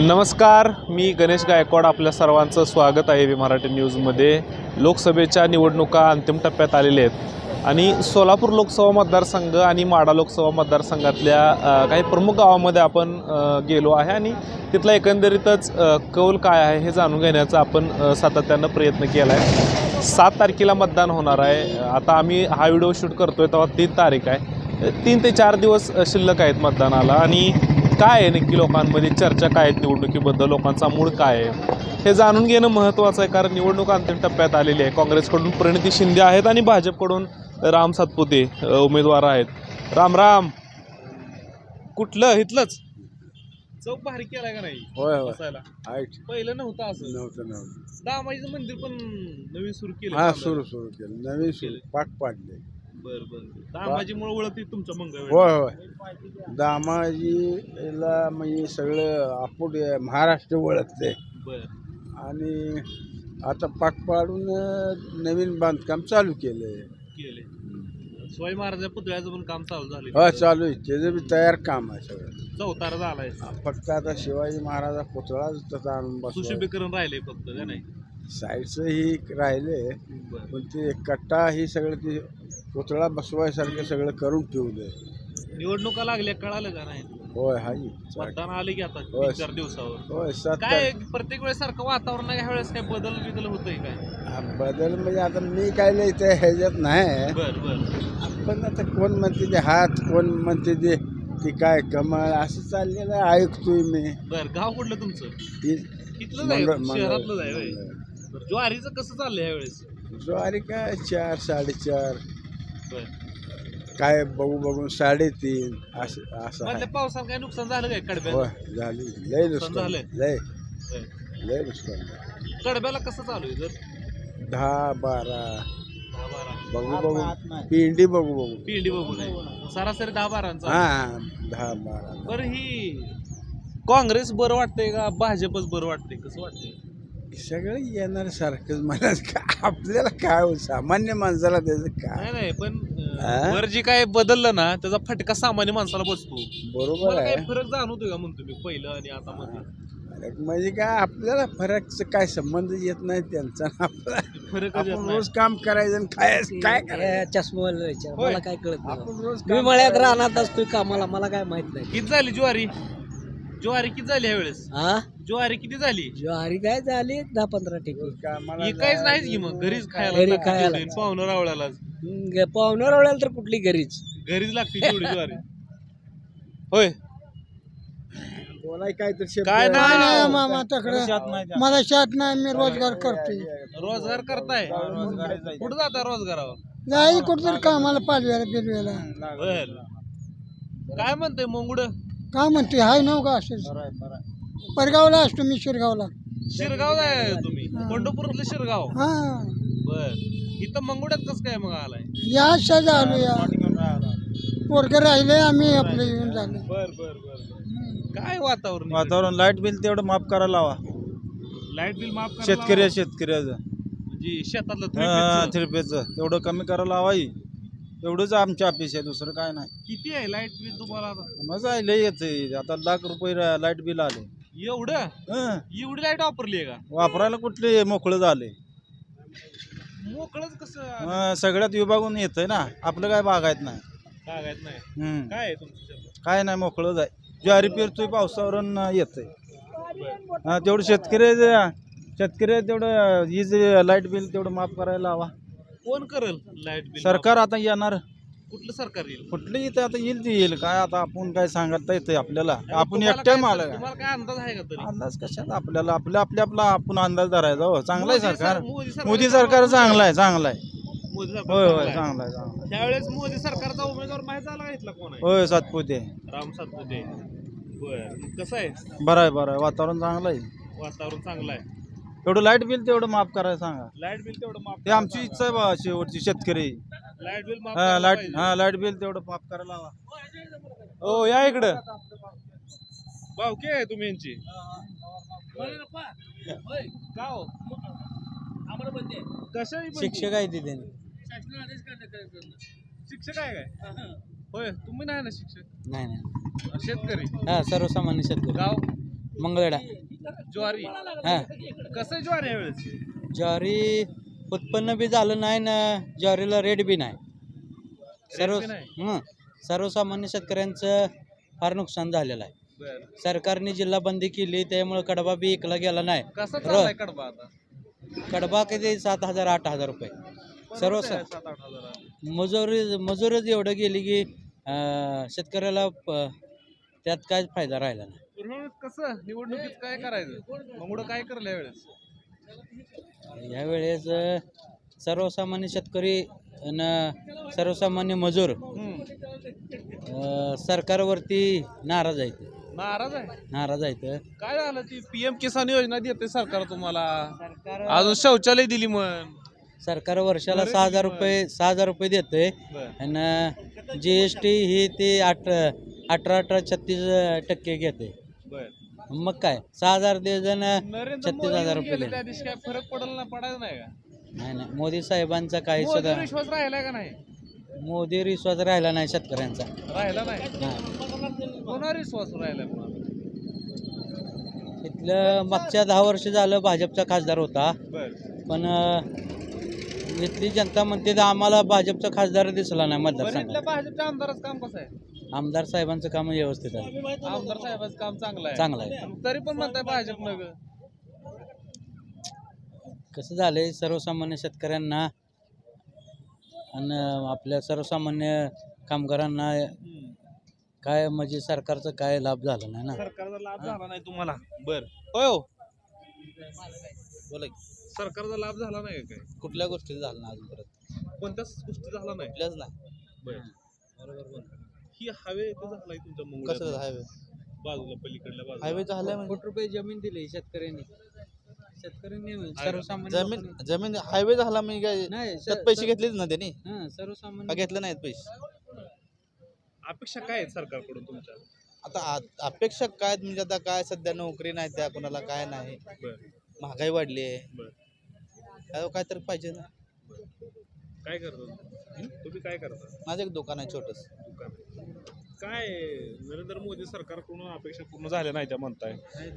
नमस्कार, मी गणेश गायकवाड. आपल्या सर्वांचं स्वागत आहे बी मराठी न्यूजमध्ये. लोकसभेच्या निवडणुका अंतिम टप्प्यात आलेल्या आहेत आणि सोलापूर लोकसभा मतदारसंघ आणि माढा लोकसभा मतदारसंघातल्या काही प्रमुख गावामध्ये आपण गेलो आहे आणि तिथला एकंदरीतच कौल काय आहे हे जाणून घेण्याचा आपण सातत्यानं प्रयत्न केला आहे. 7 तारखेला मतदान होणार आहे. आता आम्ही हा व्हिडिओ शूट करतोय तेव्हा 3 तारीख आहे. 3 ते 4 दिवस शिल्लक आहेत मतदानाला आणि काय आहे नक्की लोकांमध्ये चर्चा काय आहेत निवडणुकीबद्दल, लोकांचा मूड काय आहे हे जाणून घेणं महत्त्वाचं आहे. कारण निवडणूक अंतिम टप्प्यात आलेली आहे. काँग्रेसकडून प्रणिती शिंदे आहेत आणि भाजपकडून राम सातपुते उमेदवार आहेत. राम राम. कुठलं इथलंच चौक भारी केलाय का नाही? होय होय बसायला ऐक पहिलं नव्हतं असं. नव्हतं दामाजीचं मंदिर पण नवीन सुरू केलं. हा सुरू केलं नवीन सुरू पाठ पाडले. बरं बरं. दामाजीमुळे ओळखते तुमच्या मंगळ. होय होय दामाजीला म्हणजे सगळं आपण महाराष्ट्र ओळखते. बरं. आणि आता पाक पाडून नवीन बांधकाम चालू केलंय. केले. शिवाजी महाराजांच्या पुतळ्याचं पण काम चालू झालं. हा चालू आहे, त्याचं बी तयार काम आहे सगळं. चौतारा झालाय. फक्त आता शिवाजी महाराजा पुतळाच तसा आणून बसवा. सुशोभीकरण राहिले फक्त का नाही? साईडचं ही राहिले पण ते कट्टा ही सगळं ते पुतळा बसवायसारखं सगळं करून ठेवलंय. निवडणुका लागल्या कळालं का नाही? होय हाही मतदान आले की आता होय. 3-4 दिवसावर. होय काय प्रत्येक वेळेस सारखं वातावरण आहे, ह्या वेळेस काय बदल होतंय काय? बदल म्हणजे आता मी काय लय ते ह्याच्यात नाही. बर बर. पण आता कोण म्हणते ते हात, कोण म्हणते ते ती काय कमळ, असं चाललेलं ऐकतोय मी. बर. गाव कुठलं तुमचं? इथलंच आहे, शहरातलंच आहे होय. बरं. ज्वारीचं कसं चाललंय ह्या वेळेस? ज्वारी काय 4, 4.5 बर. काय बघून 3.5 असं मधल्या पावसानं काय नुकसान झालं काय कडब्याला? होय झाली. लय नुकसान झालंय. लय नुकसान कडब्याला कसं चालू आहे? जर 10-12 10-12 बघू पिंडी बघू पिंडी बघू नये. सरासरी 10-12. हा 10-12. बरं. ही काँग्रेस बरं वाटतंय का भाजपच बरं वाटतंय? कसं वाटतंय? सगळं येणार सारखंच. मला आपल्याला काय हो, सामान्य माणसाला त्याचं काय नाही पण वर जी काय बदललं ना त्याचा फटका सामान्य माणसाला बसतो. बरोबर मला काय आहे. फरक जाणवतोय का म्हणतो मी पहिलं आणि आता मध्ये? फरक म्हणजे काय आपल्याला फरकचं काय संबंध येत नाही त्यांचा. आपला फरक आपण रोज काम करायचं आणि खायचं. काय करायचं चष्मा होय. मला काय कळत नाही. आपण रोज मी मळ्यात राहणार असतोय कामाला, मला काय माहित नाही. किती झाली ज्वारी? ज्वारी किती झाली ह्या वेळेस? हा ज्वारी किती झाली? ज्वारी काय झाली 10-15 टक्के. कामाला ही काहीच नाहीच की मग घरीच खायला घरी लागते खायला. तेवढी. पाहुणं रावळ्याला पाहुणं रावल्याला तर कुठली घरीच. घरीच लागते तेवढी ज्वारी. होय. कोणाला काहीतरी शब्द काय नाही मामा तकडे मला शात नाही, मी रोजगार करतोय. रोजगार करताय? कुठं जाता रोजगारावर? जाई कुठतरी कामाला पालव्याला बिलव्याला. बर. काय म्हणतंय मंगुड? काय म्हणते हाय नव का असंच. परगावला असतो मी, शिरगावला. शिरगाव आहे तुम्ही? पंढरपूरातलं शिरगाव. हा बर. इथं मंगुड्यात कसं काय मग आलाय? या सज आलो या पोरग राहिले आम्ही आपलं येऊन झालं. बर बर बर. काय वातावरण? वातावरण लाईट बिल तेवढं माफ करायला लावा. लाईट बिल माफ करा. शेतकऱ्याचं म्हणजे शेतातलं थिरपेचं तेवढं कमी करायला लावा. एवढंच आमची अपेक्षा आहे, दुसरं काय नाही. किती आहे लाईट बिल तुम्हाला आता? मजा आहे, लय येते. आता ₹1,00,000 लाईट बिल आले. एवढं? हं. एवढी लाईट वापरली आहे का? वापरायला कुठले मोकळं झाले. मोकळच कसं सगळ्यात विभागून येतंय ना, आपलं काय बागायत नाही. कागद नाही? हं. काय आहे तुमच्या शेतात? काय नाही, मोकळंच आहे. ज्वारी पेरतोय, पावसावरून येतंय. तेवढं शेतकरी तेवढं वीज लाईट बिल तेवढं माफ करायला हवा. कोण करेल लाईट बिल? सरकार आता येणार. कुठलं सरकार येईल? कुठलं इथं आता येईल ते येईल. काय आता आपण काय सांगता येतंय आपल्याला? आपण तुम्हाला एकट्या काय- मालक आहे. तुम्हाला काय अंदाज आहे का तरी? अंदाज कशात आपल्याला आपला आपण अंदाज धरायचा. हो चांगलं आहे सरकार. मोदी मोदी सरकार चांगलं आहे. मोदी सरकार होय चांगलं होय आहे. चांगलं आहे. त्यावेळेस मोदी सरकारचा उमेदवार माहिती झाला घेतला कोण आहे? होय सातपुते. राम सातपुते. बर. कसं आहे? बरं आहे वातावरण चांगलं आहे. वातावरण चांगलं आहे. तेवढं लाईट बिल तेवढं माफ करायला सांगा. लाईट बिल तेवढं माफ ते आमची इच्छा आहे बा शेवटची शेतकरी. लाईट बिल माफ हा करायला लाईट पाहिजे. लाईट बिल तेवढं माफ करायला हवा. हो या इकडं. भावकी आहे तुम्ही यांची? का हो? कशा शिक्षक आहे तिथे. शिक्षक आहे काय? होय. तुम्ही नाही ना शिक्षक? नाही शेतकरी? हा सर्वसामान्य शेतकरी. गाव? मंगळवेढा ज्वारी हा कसं आहे ज्वारी यावेळेस ज्वारी उत्पन्न बी झालं नाही ना ज्वारीला रेट बी नाही बी नाही? सर्वसामान्य शेतकऱ्यांचं फार नुकसान झालेलं आहे बरं सरकारने जिल्हा बंदी केली त्यामुळे कडबा बी इकला गेला नाही कसा चाललाय कडबा आता कडबा किती 7,000 8,000 रुपये सर्व परवडतंय 7-8 हजारात. मजुरीच एवढं गेली की शेतकऱ्याला त्यात काय फायदा राहिला नाही पण ह्यावेळेस कसं निवडणुकीत काय करायचं मंगळ काय करलं यावेळेस यावेळेस सर्वसामान्य शेतकरी आणि सर्वसामान्य मजूर सरकारवरती नाराज आहेत नाराज आहे काय झालं ती PM किसान योजना देते सरकार तुम्हाला सरकार अजून शौचालय दिली म्हण सरकार वर्षाला 6,000 रुपये देतंय आणि GST ही ती 18-36% घेते मग काय 6,000 दे जण नरेंद्र 36,000 रुपये मोदी दिले. त्या दिवशी काय फरक पडला ना पडायला नाही का नाही मोदी साहेबांचा काही मोदीवर सुद्धा विश्वास राहिलाय का नाही मोदी विश्वास राहिला नाही शेतकऱ्यांचा राहिला नाही हा. कोणावर विश्वास राहिलाय पुन्हा इथलं मागच्या 10 वर्ष झालं भाजपचा खासदार होता पण इथली जनता म्हणते तर आम्हाला भाजपचा खासदार दिसला नाही मतदारसंघात भाजपच्या आमदाराचं काम कसं आहे आमदार साहेबांचं काम व्यवस्थित आहे आमदार साहेबांचं काम चांगलं आहे चांगलं आहे तरी पण म्हणताय भाजप नग कसं झालंय सर्वसामान्य शेतकऱ्यांना आणि आपल्या सर्वसामान्य कामगारांना काय म्हणजे सरकारचा काय लाभ झाला नाही ना सरकारचा लाभ झाला नाही तुम्हाला बर होय हो बोला सरकारचा लाभ झाला नाही का काय कुठल्या गोष्टी झालं ना अजून परत कोणत्याच गोष्टी झाला नाही कुठल्याच नाही बरोबर ही हायवे इथं झालाय तुमच्या मुंबईत कसं हायवे बाजूला पलीकडल्या बाजूला हायवे झालाय कोटी रुपये जमीन दिली शेतकऱ्यांनी सर्वसामान्य जमीन हायवे झाला मी काय नाही त्यात पैसे घेतलेच ना त्यांनी सर्वसामान्य घेतले नाहीत पैसे अपेक्षा काय आहेत सरकारकडून तुमच्या आता अपेक्षा काय म्हणजे आता काय सध्या नोकरी नाही त्या कोणाला काय नाही महागाई वाढली आहे काय तर पाहिजे ना काय करता तुम्ही काय करता माझं एक दुकान आहे छोटस काय नरेंद्र मोदी सरकारकडून अपेक्षा पूर्ण झाल्या नाही त्या म्हणताय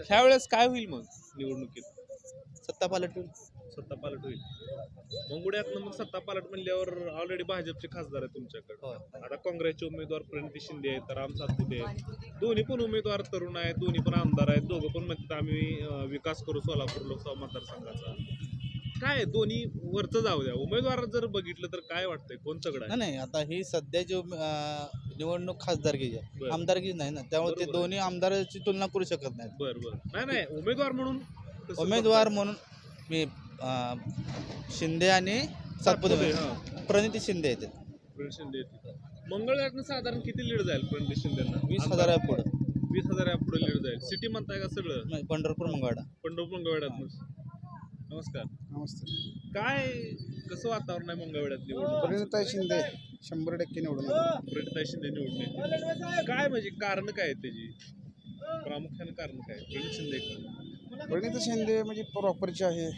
ह्यावेळेस काय होईल मग निवडणुकीत सत्ता पालट सत्ता पालट होईल मंगुड्यातनं मग सत्ता पालट म्हणल्यावर ऑलरेडी भाजपचे खासदार आहे तुमच्याकडे आता काँग्रेसचे उमेदवार प्रणिती शिंदे आहेत राम सातपुते आहेत दोन्ही पण उमेदवार तरुण आहेत दोन्ही पण आमदार आहेत दोघं पण म्हणतात आम्ही विकास करू सोलापूर लोकसभा मतदारसंघाचा काय दोन्ही वरचं जाऊ द्या उमेदवार जर बघितलं तर काय वाटतंय कोण तगड आहे नाही आता ही सध्या जी निवडणूक खासदारकीची आहे आमदारकी नाही ना त्यामुळे ते दोन्ही आमदाराची तुलना करू शकत नाहीत बरं नाही उमेदवार म्हणून उमेदवार म्हणून मी शिंदे आणि सातपुते प्रणिती शिंदे आहेत प्रणिती शिंदे मंगळवेढ्यातनं साधारण किती लीड जाईल प्रणिती शिंदेना 20,000 आहे पुढे 20,000 पुढे लीड जाईल सिटी म्हणताय का सगळं नाही, पंढरपूर मंगळवाडा मंगळवेढ्यात नमस्कार नमस्ते काय कसं वातावरण आहे मंगळवेढ्यात निवडणूक प्रणिता शिंदे 100% निवडून प्रणिता शिंदे निवडणे काय म्हणजे कारण काय आहे त्याची प्रामुख्याने कारण काय प्रणित शिंदे प्रणिता शिंदे म्हणजे प्रॉपरची आहे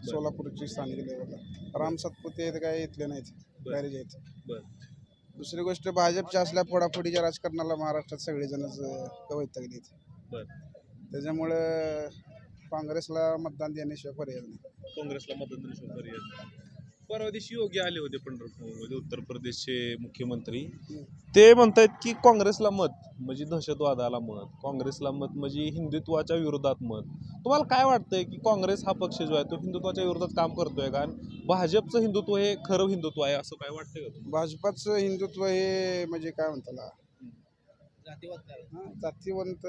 सोलापूरची स्थानिक लेवलला राम सातपुते काय इथले नाहीत गॅरेज आहेत दुसरी गोष्ट भाजपच्या असल्या फोडाफोडीच्या राजकारणाला महाराष्ट्रात सगळेजणच वैतागलेत त्याच्यामुळं काँग्रेसला मतदान देण्याशिवाय पर्याय नाही काँग्रेसला मतदान देण्याशिवाय पर्याय परवा दिवशी योगी आले होते पंढरपूरमध्ये उत्तर प्रदेशचे मुख्यमंत्री ते म्हणतात की काँग्रेसला मत म्हणजे दहशतवादाला मत काँग्रेसला मत म्हणजे हिंदुत्वाच्या विरोधात मत तुम्हाला काय वाटतंय की काँग्रेस हा पक्ष जो आहे तो हिंदुत्वाच्या विरोधात काम करतोय का आणि भाजपचं हिंदुत्व हे खरं हिंदुत्व आहे असं काय वाटतंय का भाजपाचं हिंदुत्व हे म्हणजे काय म्हणताला जातीवंत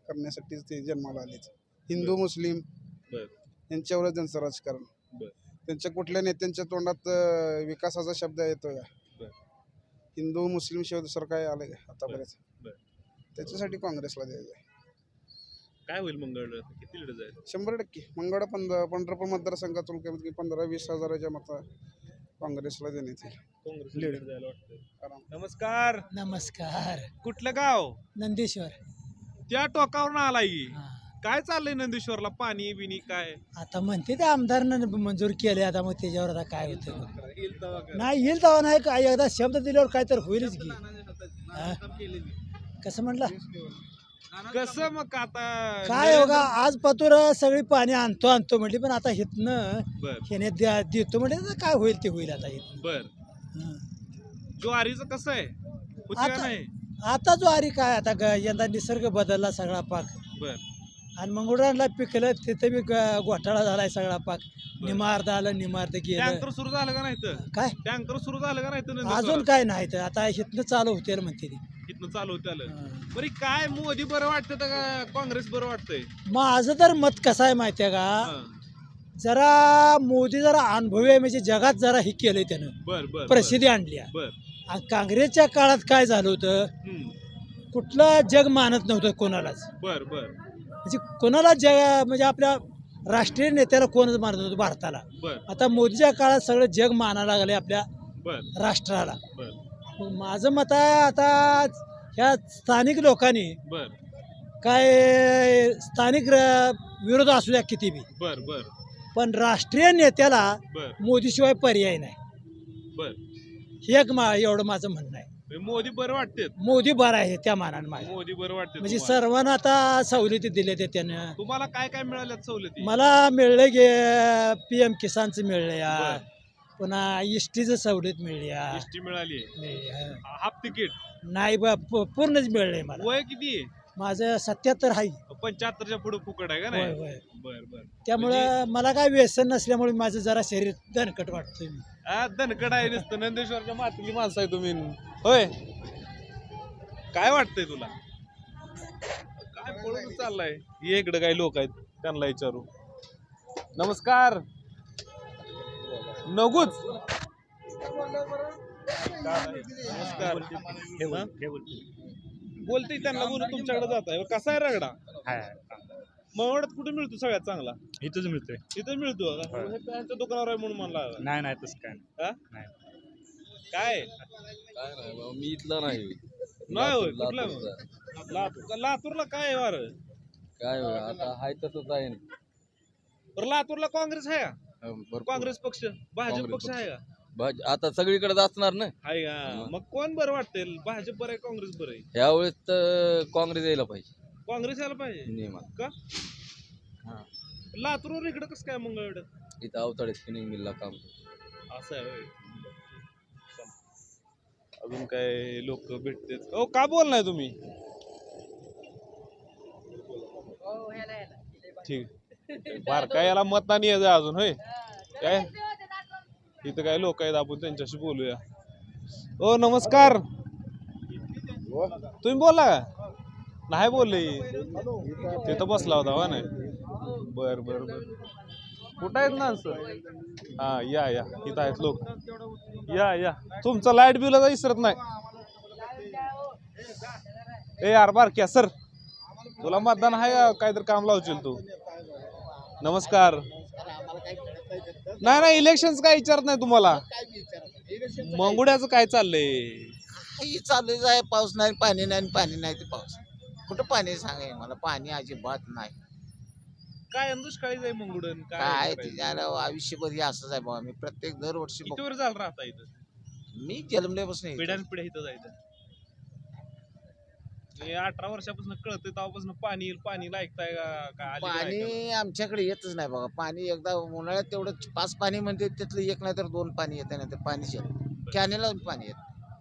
करण्यासाठीच ते जन्माला आलेत हिंदू मुस्लिम यांच्यावरच त्यांचं राजकारण त्यांच्या कुठल्या नेत्यांच्या तोंडात विकासाचा शब्द येतोय का हिंदू मुस्लिम शिवाय दुसरं काय आलं का आतापर्यंत त्याच्यासाठी काँग्रेसला द्यायचं काय होईल मंगळवेढ्यात किती लीड जाईल 100% मंगळवेढा पंढरपूर मतदारसंघातून कमीत कमी 15-20 हजाराच्या मता काँग्रेसला देण्यात येईल लीड जायला वाटतं नमस्कार नमस्कार कुठलं गाव नंदेश्वर त्या टोकावरून आलाय की काय चाललंय नंदेश्वरला पाणी बिनी काय आता म्हणते ते आमदारनं मंजूर केले आता मग त्याच्यावर आता काय होतं नाही येईल तेव्हा नाही काय एकदा शब्द दिल्यावर काय तर होईलच की कसं म्हटलं कसं मग आता काय हो का आज पतूर सगळी पाणी आणतो म्हटली पण आता इथनं बर ह्याने देतो म्हणजे आता काय होईल ते होईल आता इथनं. बर हं. ज्वारीचं कसं आहे होती का आता नाही आता ज्वारी काय आता यंदा निसर्ग बदलला सगळा पाक बर आणि मंगळवारला पिकलं तिथे बी घोटाळा झालाय सगळा पाक. निमार्द आलं निमार्द गेलं टँकर सुरू झालं का नाही तर काय टँकर सुरू झालं का नाही तर अजून काय नाही तर आता इथनं चालू होते म्हणते ती. इथनं चालू होतं आलं हं. बरं काय मोदी बरं वाटतं का काँग्रेस बरं वाटतंय माझं तर मत कसं आहे माहितीये का हं. जरा मोदी जरा अनुभवी आहे म्हणजे जगात जरा हे केलंय त्यानं बर बर प्रसिद्धी आणली आहे. बर आणि काँग्रेसच्या काळात काय झालं होतं हम्म. कुठलं जग मानत नव्हतं कोणालाच बर बर म्हणजे कोणाला जग म्हणजे आपल्या राष्ट्रीय नेत्याला कोणच मानत नव्हतं भारताला. बर आता मोदीच्या काळात सगळं जग मानायला लागले आपल्या बर राष्ट्राला. बर मग माझं मत आहे आता ह्या स्थानिक लोकांनी बर काय स्थानिक विरोध असू द्या किती बी बर बर पण राष्ट्रीय नेत्याला बर मोदीशिवाय पर्याय नाही. बर हे एक एवढं माझं म्हणणं आहे. मोदी बरं वाटते मोदी बरा आहे त्या मानानं माझ्या मोदी बरं वाटते म्हणजे सर्वांना आता सवलती दिल्या त्या त्यानं. तुम्हाला काय काय मिळाल्यात सवलती मला मिळलं गे PM किसानचं मिळलं या बर. पुन्हा इष्टीचं सवलत मिळली या एसटी मिळाली मिळली, हा. हाफ तिकीट नाही बा पूर्णच मिळलंय मला. वय किती आहे माझं 77 आहे. 75च्या पुढे फुकट आहे का होय नाही होय बर बर त्यामुळं मला काय व्यसन नसल्यामुळे माझं जरा शरीर दणकट वाटतंय मी. धनकड आहे नुसतं नंदेश्वरच्या मातीतली माणसं आहे तुम्ही होय काय वाटतंय तुला काय पळून चाललाय ये इकडे काही लोक आहेत त्यांना विचारू नमस्कार नगूच नमस्कार बोलते त्यांना बोलू तुमच्याकडे जात आहे कसा आहे रगडा मग कुठे मिळतो सगळ्यात चांगला इथंच मिळतोय इथं मिळतो का? हे त्यांच्या दुकानावर आहे म्हणून म्हणला नाही नाही तसं काय हा? नाही. काय काय नाही बाबा, मी इथला नाही नाही होय लातूर- कुठला लातूरचा. लातूरला काय वार काय होय, आता हाय तसंच आहे ना. बरं लातूरला काँग्रेस आहे का भरपूर. काँग्रेस पक्ष भाजप काँग्रेस पक्ष आहे का आता सगळीकडे असणार ना आहे का मग कोण बरं वाटतंय भाजप बरं आहे काँग्रेस बरं आहे यावेळेस तर काँग्रेस यायला पाहिजे काँग्रेस यायला पाहिजे नियमात. का हा. लातूरवर इकडं कसं काय मग एवढं इथं अवताडे स्पिनिंग मिलला काम असं आहे होय. अजून काय लोक भेटते हो का बोल नाही तुम्ही ठीक बारका याला मत नाही यायचं अजून होय काय इथं काय लोक आहेत आपण त्यांच्याशी बोलूया ओ नमस्कार तुम्ही बोलला का नाही बोलले तिथं बसला होता हो नाही बर बर बर कुठं आहेत माणसं हा या इथं आहेत लोक या तुमचं लाईट बिल विसरत नाही ए यार बारक्या सर तुला मतदान आहे का काहीतरी काम लावशील तू नमस्कार नाही इलेक्शन काय विचारत नाही तुम्हाला मंगुड्याचं काय चाललंय चालूच आहे पाऊस नाही पाणी नाही ते पाऊस कुठं पाणी सांगाय मला पाणी अजिबात नाही काय दुष्काळी जाय मंगुडन काय त्याला आयुष्यभर हे असंच आहे बाबा मी प्रत्येक दरवर्षी किती वर झालं राहता इथं मी जन्मल्यापासून इथं. पिढ्यान पिढ्या इथं जायचं 18 वर्षापासून कळतंय तेव्हापासून पाणी येईल पाणी ऐकताय का आली का ऐकायला? पाणी आमच्याकडे येतच नाही बघा पाणी एकदा उन्हाळ्यात तेवढं 5 पाणी म्हणजे त्यातलं एक नाही तर 2 पाणी येते नाही तर पाणीच येत कॅनेला पाणी येत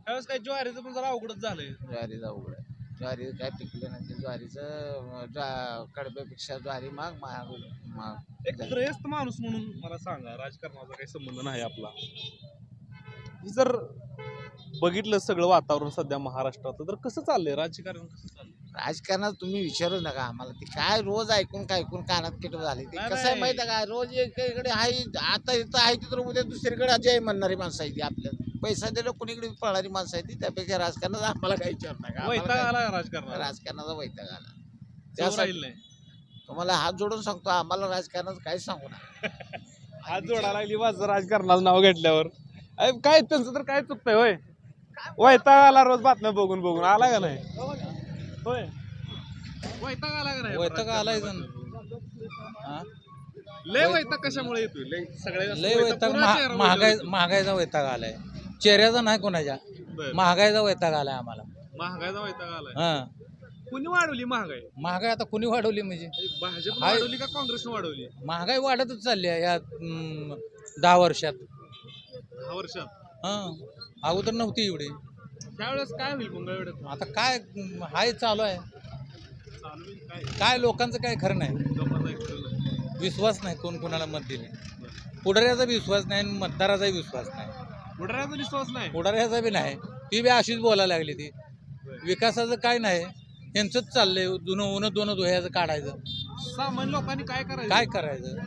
त्यावेळेस काय ज्वारीचं पण जरा अवघडच झालंय ज्वारीचा उघड आहे ज्वारी काय पिकलं नाही ते ज्वारीचं कडब्यापेक्षा ज्वारी महाग एक त्रयस्थ माणूस म्हणून मला सांगा राजकारणाचा काही संबंध नाही आपला जर बघितलं सगळं वातावरण सध्या महाराष्ट्रात तर कसं चाललंय राजकारण कसं चाललंय राजकारणात तुम्ही विचारू नका आम्हाला ते काय रोज ऐकून कानात किट झाले ते नाही, कसं आहे नाही. माहिती आहे का रोज एकीकडे आहे आता इथं आहे तिथं उद्या दुसरीकडे अजय म्हणणारी माणसं आहे ती आपल्याला पैसा दिलं कुणीकडे पळणारी माणसं आहे ती त्यापेक्षा राजकारणात आम्हाला काही विचार नका आम्हाला वैताग काय- आला राजकारणात राजकारणाचा वैताग आला चव त्यासाठी राहील नाही तुम्हाला हात जोडून सांगतो आम्हाला राजकारणाचं काहीच सांगू नका हात जोडा लागली माझं राजकारणाचं नाव घेतल्यावर अरे काय त्यांचं तर काय चुकतंय होय वैताग आला रोज बातम्या बघून आला का नाही होय वैताग आला का नाही वैताग आलाय लय वैताग कशामुळे येतोय लय सगळ्या लय वैताग महागाईचा वैताग आलाय चेहऱ्याचा नाही कोणाच्या बरं. महागाईचा वैताग आलाय आम्हाला महागाईचा वैताग आलाय हा कोणी वाढवली महागाई? महागाई आता कोणी वाढवली म्हणजे भाजप हाय. वाढवली का काँग्रेसने वाढवली? महागाई वाढतच चालली आहे या 10 वर्षात. 10 वर्षात अगोदर नव्हती एवढी. त्यावेळेस काय होईल मंगळवेढ्यात? आता काय हाय चालू आहे. चालू होईल काय? काय लोकांचं काय खरं नाही. लोकांना एक कळलं नाही. विश्वास नाही कोण कोणाला मत दिले. पुढाऱ्याचा बी विश्वास नाही आणि मतदाराचाही विश्वास नाही. पुढाऱ्याचा विश्वास नाही. पुढाऱ्याचा बी नाही. ती बी अशीच बोलायला लागली ती. विकासाचं काय नाही. यांचंच चाललंय दोन धुयाचं काढायचं. सामान्य लोकांनी काय करायचं? काय करायचं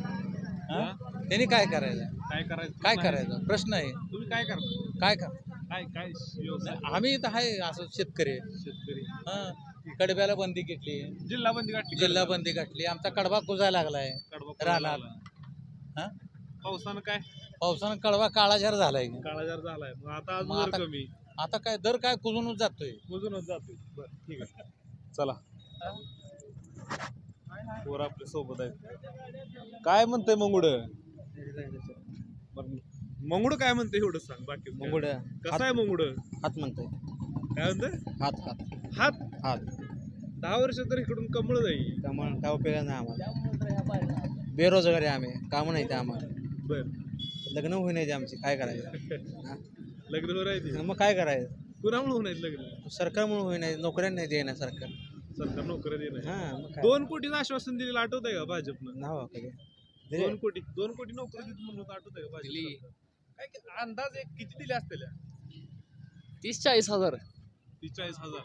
हा? त्यांनी काय करायचं. काय करायचं? काय करायचं प्रश्न आहे. तुम्ही काय करता? काय कर काय काय व्यवसाय? आम्ही इथं आहे असं शेतकरी आहे. शेतकरी. कडब्याला बंदी घेतली. जिल्हा बंदी गाठली. जिल्हा बंदी घातली. आमचा कडबा कुजायला लागलाय. कडबा रानात. पडायला. हा? पावसानं काय पावसानं कडबा काळाझार झालाय. काळाजार झालाय. मग आता मग अजून आता- दर कमी आता काय दर काय कुजूनच जातोय. मोजूनच जातोय. बरं ठीक आहे. चला वर आपल्या सोबत आहेत. काय म्हणतंय मंगुड? मंगुड काय म्हणते एवढं सांग. बाकी मंगुड कसं आहे मंगुड? हात म्हणतोय. काय म्हणतंय? हात हात हात हात 10 वर्ष तर इकडून कमळ जाईल. त्यामुळे काय उपयोग नाही आम्हाला. बेरोजगारी आम्ही काम नाही ते आम्हाला. बर लग्न होई नाही ते आमची काय करायचं. लग्न राहायचे मग काय करायचं. कुणामुळे होणार लग्न? सरकारमुळे होई नाही. नोकऱ्या नाही देणार सरकार. सरकार नोकऱ्या देणार. हा मग काय 2 कोटीचं आश्वासन दिलेलं आठवत आहे का भाजपनं? नाव कधी 2 कोटी नोकरी दिली म्हणून आठवत आहे का भाजप दिली. सरकार? काय अंदाज एक किती दिले असतील? 30-40 हजार. 40,000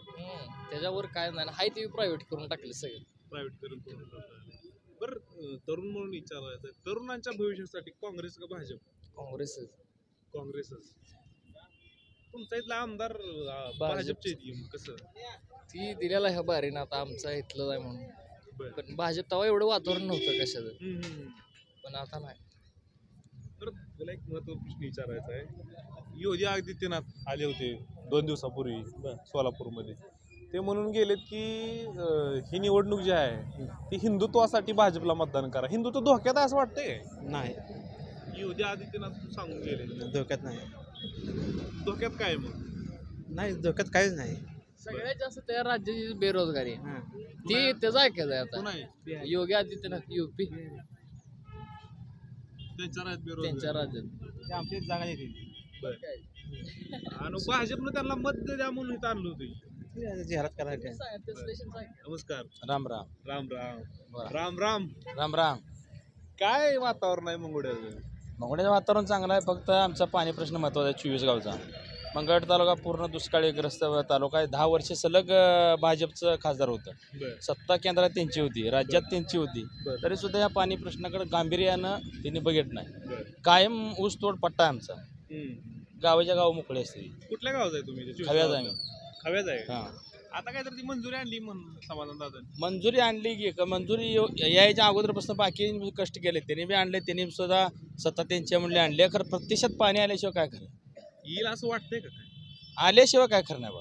त्याच्यावर काय नाही हाय ते प्रायव्हेट करून टाकले सगळे. प्रायव्हेट करून बरं तरुण म्हणून विचारायचं आहे. तरुणांच्या भविष्यासाठी काँग्रेस का भाजप? काँग्रेस काँग्रेसच. तुमचा इथला आमदार भाजपचे कसं? ती दिलेला ह्या बारीनं आता आमचा इथलं आहे म्हणून. बरं. पण भाजप तेव्हा एवढं वातावरण नव्हतं कशाचं. हम्म, हम्म. पण आता नाही. तर तुला एक महत्त्वाचा प्रश्न विचारायचा आहे. योगी आदित्यनाथ आले होते 2 दिवसापूर्वी सोलापूरमध्ये. ते म्हणून गेलेत की ही निवडणूक जी आहे ती हिंदुत्वासाठी भाजपला मतदान करा. हिंदुत्व धोक्यात आहे असं वाटतंय? नाही योगी आदित्यनाथ सांगून गेले. धोक्यात नाही. धोक्यात काय मग? नाही धोक्यात काहीच नाही. सगळ्यात जास्त त्या राज्याची बेरोजगारी आहे. हा. ती त्याचा ऐकायचं आहे कोण आता. आहे? योगी आदित्यनाथ युपी त्यांच्या राज्यात बेरोजगार. त्यांच्या राज्यात. ते आमची जागा येते. आणि भाजपनं त्यांना मत द्या म्हणून इथं आणलं होतं. जाहिरात करायला काय. नमस्कार. राम राम राम राम राम राम. राम राम. काय वातावरण आहे मंगोड्याचं? मंगळ्याचं वातावरण चांगलं आहे. फक्त आमचा पाणी प्रश्न महत्त्वाचा आहे. 24 गावचा मंगळ तालुका पूर्ण दुष्काळीग्रस्त तालुका आहे. 10 वर्ष सलग भाजपचं खासदार होतं. बरं. सत्ता केंद्रात त्यांची होती. राज्यात त्यांची होती. बरं. तरी सुद्धा या पाणी प्रश्नाकडे गांभीर्यानं त्यांनी बघितलं नाही. बरं. कायम ऊसतोड पट्टा आहे आमचा. हम्म. गावाच्या गाव मोकळे असते. कुठल्या गावात आहे तुम्ही? खव्यात आम्ही. खव्यात आहे. हां आता काय तर ती मंजुरी आणली म्हणून समाधान दादा. मंजुरी आणली की मंजुरी यायच्या अगोदरपासून बाकी कष्ट केले. त्यांनी बी आणले. त्यांनी सुद्धा सत्ता त्यांच्या म्हणले आणले. खरं प्रत्यक्षात पाणी आल्याशिवाय काय खरं. येईल असं वाटतंय का काय? आल्याशिवाय काय खरं नाही बा.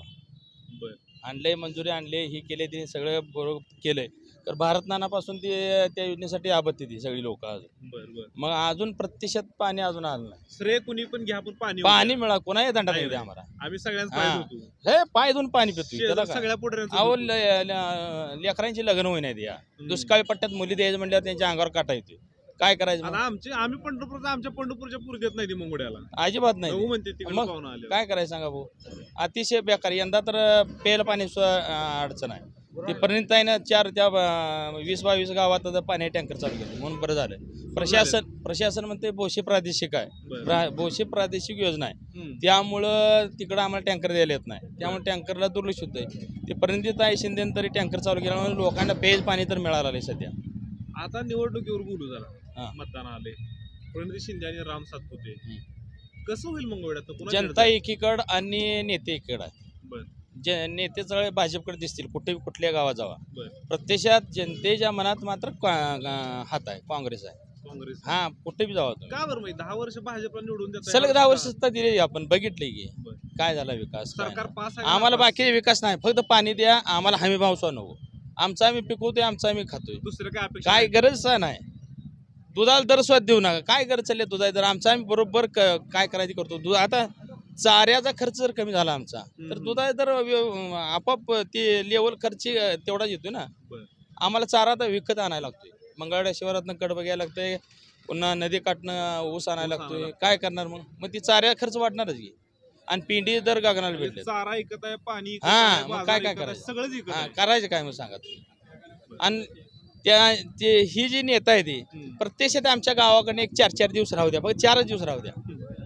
बरं. आणले मंजुरी आणले ही केले त्यांनी सगळं बरोबर केलंय. तर भारत नानापासून ते त्या योजनेसाठी आबत्ती ती सगळी लोक अजून. बरं बरं. मग अजून प्रत्यक्षात पाणी अजून आलं नाही. श्रेय कुणी पण घ्या पण पाणी पाणी मिळा कोणाही दंडात नाही, येऊ द्या नाही. आम्हाला. आम्ही सगळ्यांच हां. पाहिजे होतो. हे पाय धुवून पाणी पितोय त्याला काय. सगळ्या पुढाऱ्यांचं अहो होतं. लेकरांची लग्न होईना या हम्म. दुष्काळी पट्ट्यात मुली द्यायचं म्हणल्यावर त्यांच्या अंगावर काटा येतोय. काय करायचं आता मग? आम्ही आमच्या पंढरपूरच्या पूर देत नाही ती मंगोड्याला. अजिबात नऊ नाही. म्हणते तिकडे मग पाहुणा आले. काय करायचं सांगा भाऊ. अतिशय बेकार. यंदा तर प्यायला पाणी अडचण आहे. ती परिणिताईनं 20-22 गावात आता पाणी टँकर चालू केले म्हणून बरं झालं. प्रशासन म्हणते बोशी प्रादेशिक आहे. बरं. बोशी प्रादेशिक योजना आहे. हम्म. त्यामुळं तिकडं आम्हाला टँकर द्यायला येत नाही. त्यामुळे टँकरला दुर्लक्ष होतंय. ते परिणिताई शिंदेनं तरी टँकर चालू केल्यामुळे लोकांना पेज पाणी तर मिळालं आहे सध्या. आता निवडणुकीवर बोलू हां. जरा. मतदान आले. प्रणिती शिंदे आणि राम सातपुते. हम्म. कसं होईल मंगोड्यात? जनता एकीकडं आणि नेते एकीकडं आहे. बरं. नेते सगळे भाजपकडे दिसतील कुठल्या गावात जावा. बरं. प्रत्यक्षात जनतेच्या मनात मात्र हात आहे काँग्रेस आहे. काँग्रेस. हा कुठे बी जावा तुम्ही. का बरं माहिती 10 वर्ष भाजपला निवडून देत सलग 10 वर्ष सत्ता दिली आपण बघितले की बरं. काय झाला विकास काय सरकार नाही. पास आहे. आम्हाला बाकी विकास नाही. फक्त पाणी द्या आम्हाला हमी भाव सुद्धा नको. आमचा आम्ही पिकवतोय आमचा आम्ही खातोय. दुसरं काय अपेक्षा काय नाही? गरज नाही. दुधाला दर सुद्धा देऊ नका. काय गरज चालली दुधाला दर आमचा आम्ही बरोबर काय करायची करतो. दूध आता चाऱ्याचा खर्च जर कमी झाला आमचा तर दुधा तर आपोआप ते लेवल खर्च तेवढाच येतो ना. बरं. आम्हाला चारा तर विकत आणायला लागतोय. मंगळवेढा शिवारातनं कडबं घ्यायला लागतंय, पुन्हा नदी काठनं ऊस आणायला लागतोय. काय करणार मग ती चाऱ्या खर्च वाढणारच की. आणि पिंडी दर गगनाला भेटले. चारा इकत आहे, पाणी इकत हा, आहे, मग बाजार काय इकत आहे, करायचं? सगळंच इकत आहे. करायचं काय मग सांगा तुम्ही. आणि ते ही जी नेता आहे ती प्रत्यक्षात आमच्या गावाकडे एक 4-4 दिवस राहू द्या, फक्त 4च दिवस राहू द्या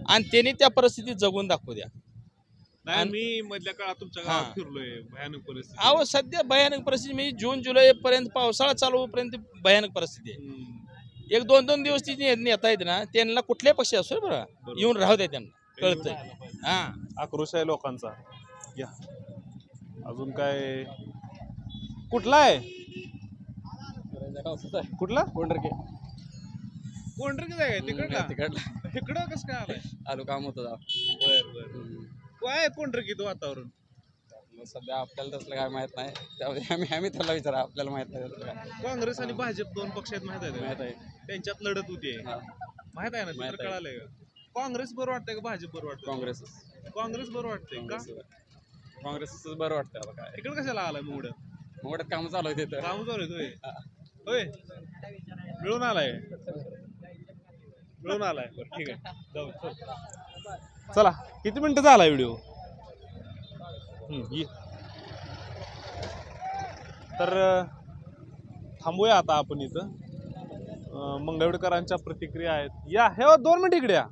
आणि त्यांनी त्या परिस्थितीत जगून दाखवू द्या. नाही, मी मधल्या काळात तुमच्या हा. गावात फिरलोय, भयानक परिस्थिती. अहो सध्या भयानक परिस्थिती म्हणजे जून जुलै पर्यंत पावसाळा चालू होईपर्यंत भयानक परिस्थिती आहे. 1-2 दिवस ती नेता आहेत ना, त्यांना कुठल्याही पक्षी असो बरं येऊन राहू द्या, त्यांना कळतंय. हा, आक्रोश आहे लोकांचा. या अजून काय, कुठला आहे, कुठला कोंढरकी आहे तिकडला. तिकडं कसं काय आलाय? आलो काम होतं काय कोंढरकीत वातावरण? सध्या आपल्याला तसलं काय माहित नाही, त्यामुळे आम्ही त्याला विचारा, आपल्याला माहित नाही तसलं काय. काँग्रेस आणि भाजप 2 पक्ष आहेत, माहित आहे माहित का? आहे. त्यांच्यात लढत होती, माहित आहे ना? माहित तिकडं आहे. कळालंय का? काँग्रेस बरं वाटतंय का भाजप बरं वाटतंय? काँग्रेस बरं वाटतंय का? काँग्रेसच बरं वाटतं आता काय. इकडे कशाला आलाय मोड? मोठं काम चालू आहे तिथं. काम चालू आहे होय. मिळून आलाय, मिळून आलाय. बरं ठीक आहे, जाऊ चल. चला, किती मिनिटं झाला व्हिडिओ? तर थांबूया आता आपण इथं. मंगळवेढकरांच्या प्रतिक्रिया आहेत. या हे 2 मिनिट इकडे या.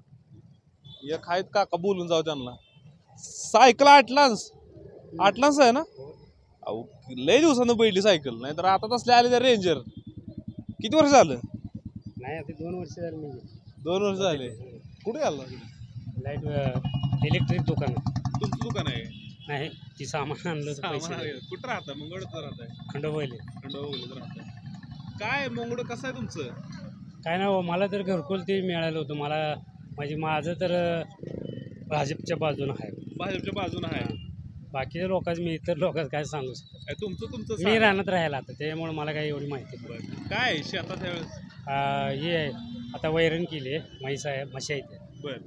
एक आहेत काका, बोलून जाऊ त्यांना. सायकल आटलान्स आहे ना? अहो लय दिवसानं बैठली सायकल, नाही तर आता तसले आले त्या रेंजर. किती वर्ष झालं? नाही आता 2 वर्ष झाली म्हणजे 2 वर्ष झाले. कुठे आला? लाईट इलेक्ट्रिक दुकान तुमचं दुकान आहे? नाही ती सामान आणलं तर पैसे कुठं राहता? मंगळवेढ राहताय? खंडोबाईले. खंडोबाला राहताय. काय मंगळ कसं आहे तुमचं? काय ना मला तर घरकुल ते मिळालं होतं मला, म्हणजे माझं तर भाजपच्या बाजूनं आहे. भाजपच्या बाजून आहे. बाकीच्या लोकांचं मी इतर लोकांचं काय सांगू शकतो. काय तुमचं मी सांगा. रानात राहायला आता, त्यामुळे मला काही एवढी माहिती नाही. काय आहे शेतात यावेळेस? हे आहे आता वैरण केली आहे, म्हैस आहे, म्हशी आहेत. बर,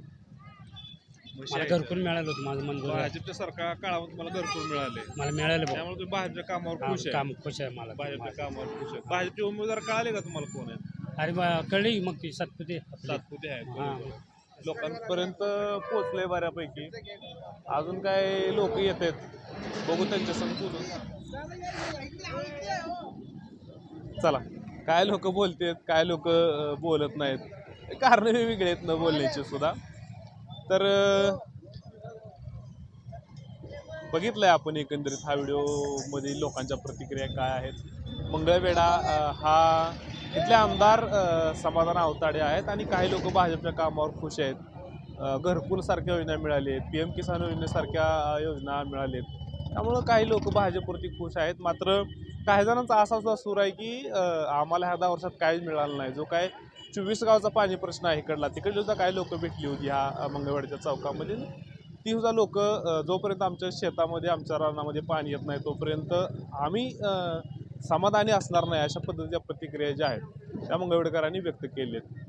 मला घरकुल मिळालं होतं, माझं मंजूर आहे. भाजपच्या सरकार काळात तुम्हाला घरकुल मिळाले, मला मिळालं बघ. त्यामुळे तुम्ही भाजपच्या कामावर खुश आहे. काम खुश आहे मला. भाजपच्या कामावर खुश आहे. भाजपचे उमेदवार कळाले का तुम्हाला कोण आहे? अरे कळली मग ती सातपुते. सातपुते आहेत. हां. लोकांपर्यंत पोहोचले बऱ्यापैकी. अजून काय लोक येत आहेत, बघू त्यांच्या संग बोलून. चला, काय लोक बोलतेत, काय लोक बोलत नाहीत, कारण वेगळे आहेत न बोलण्याचे सुद्धा. तर बघितलंय आपण एकंदरीत हा व्हिडिओ मध्ये लोकांच्या प्रतिक्रिया काय आहेत. मंगळवेढा हा इथले आमदार समाधान आवताडे आहेत आणि काही लोक भाजपच्या कामावर खुश आहेत. घरकुल सारख्या योजना मिळाली आहेत, PM किसान योजनेसारख्या योजना मिळाल्या आहेत, त्यामुळं काही लोक भाजपवरती खुश आहेत. मात्र काही जणांचा असा सुद्धा सूर आहे की आम्हाला ह्या 10 वर्षात काहीच मिळालं नाही. जो काय 24 गावचा पाणी प्रश्न आहे इकडला, तिकडे सुद्धा काही लोक भेटली होती ह्या मंगळवेढ्याच्या चौकामध्ये. ती सुद्धा लोक जोपर्यंत आमच्या शेतामध्ये, आमच्या रानामध्ये पाणी येत नाही तोपर्यंत आम्ही समाधानी असणार नाही, अशा पद्धतीच्या प्रतिक्रिया ज्या आहेत त्या मंगळवेढकरांनी व्यक्त केल्या आहेत.